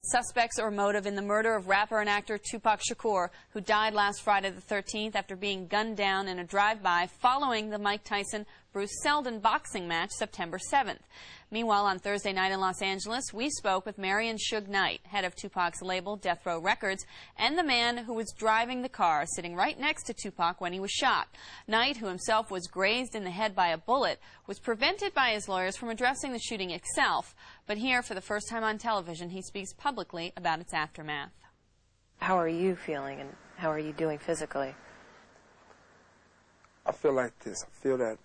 Suspects or motive in the murder of rapper and actor Tupac Shakur, who died last Friday the 13th after being gunned down in a drive-by following the Mike Tyson-Bruce Seldon boxing match September 7th. Meanwhile, on Thursday night in Los Angeles, we spoke with Suge Knight, head of Tupac's label, Death Row Records, and the man who was driving the car sitting right next to Tupac when he was shot. Knight, who himself was grazed in the head by a bullet, was prevented by his lawyers from addressing the shooting itself. But here, for the first time on television, he speaks publicly about its aftermath. How are you feeling, and how are you doing physically? I feel like this. I feel that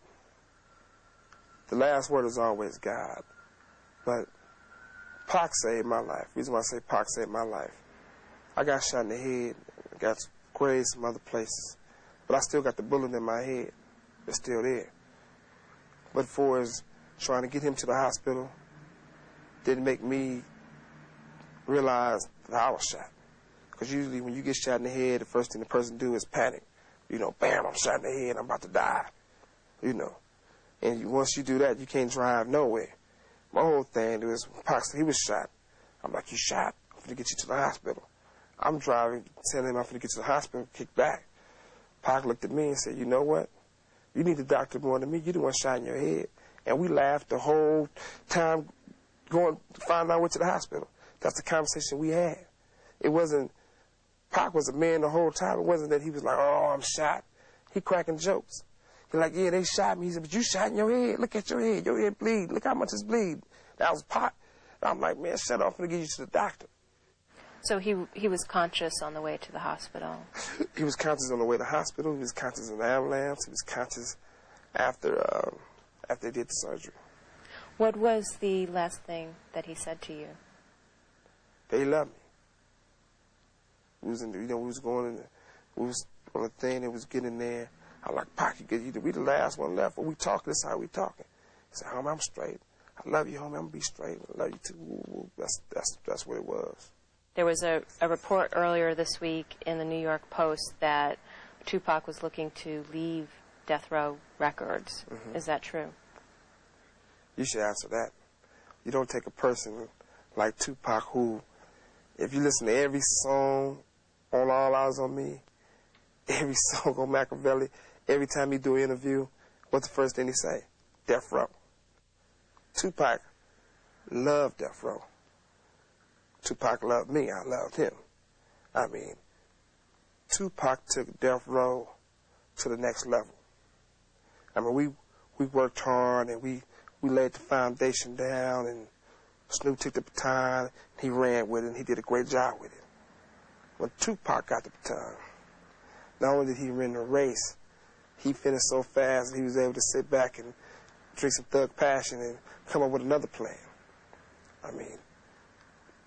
the last word is always God. But Pac saved my life. The reason why I say Pac saved my life, I got shot in the head, got grazed some other places, but I still got the bullet in my head. It's still there. But for as trying to get him to the hospital didn't make me realize that I was shot. Because usually when you get shot in the head, the first thing the person do is panic. You know, bam, I'm shot in the head, I'm about to die. You know. And once you do that, you can't drive nowhere. My whole thing was, Pac said he was shot. I'm like, you shot? I'm going to get you to the hospital. I'm driving, telling him I'm going to get you to the hospital, kick back. Pac looked at me and said, you know what? You need the doctor more than me. You the one shot in your head. And we laughed the whole time going to find our way to the hospital. That's the conversation we had. It wasn't, Pac was a man the whole time. It wasn't that he was like, oh, I'm shot. He cracking jokes. He's like, yeah, they shot me. He said, but you shot in your head. Look at your head. Your head bleed. Look how much it's bleed. That was Pac. And I'm like, man, shut up. I'm going to get you to the doctor. So he was conscious on the way to the hospital? He was conscious on the way to the hospital. He was conscious in the ambulance. He was conscious after they did the surgery. What was the last thing that he said to you? They loved me. We was in the, we was going in, we was on a thing that was getting there. I'm like, Pac, we the last one left. When we talk, this is how we talking. He said, homie, I'm straight. I love you, homie. I'm going to be straight. I love you, too. That's what it was. There was a report earlier this week in the New York Post that Tupac was looking to leave Death Row Records. Mm-hmm. Is that true? You should answer that. You don't take a person like Tupac who, if you listen to every song on All Eyes on Me, every song on Machiavelli, every time he do an interview, what's the first thing he say? Death Row. Tupac loved Death Row. Tupac loved me. I loved him. I mean, Tupac took Death Row to the next level. I mean, we worked hard and we laid the foundation down, and Snoop took the baton, he ran with it, and he did a great job with it. When Tupac got the baton, not only did he win the race, he finished so fast that he was able to sit back and drink some Thug Passion and come up with another plan. I mean,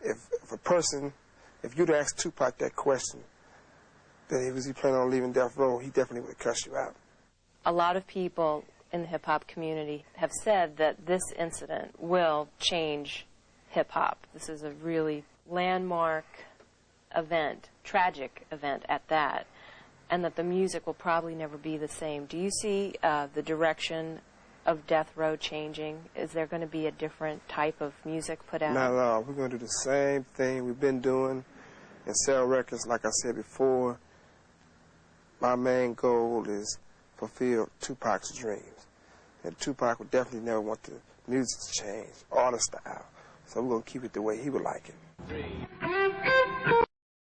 if you'd asked Tupac that question, that was he planning on leaving Death Row, he definitely would have cussed you out. A lot of people in the hip-hop community have said that this incident will change hip-hop. This is a really landmark event, tragic event at that, and that the music will probably never be the same. Do you see the direction of Death Row changing? Is there going to be a different type of music put out? Not at all. We're going to do the same thing we've been doing and sell records. Like I said before, my main goal is fulfill Tupac's dreams. And Tupac would definitely never want the music to change or the style. So we're going to keep it the way he would like it.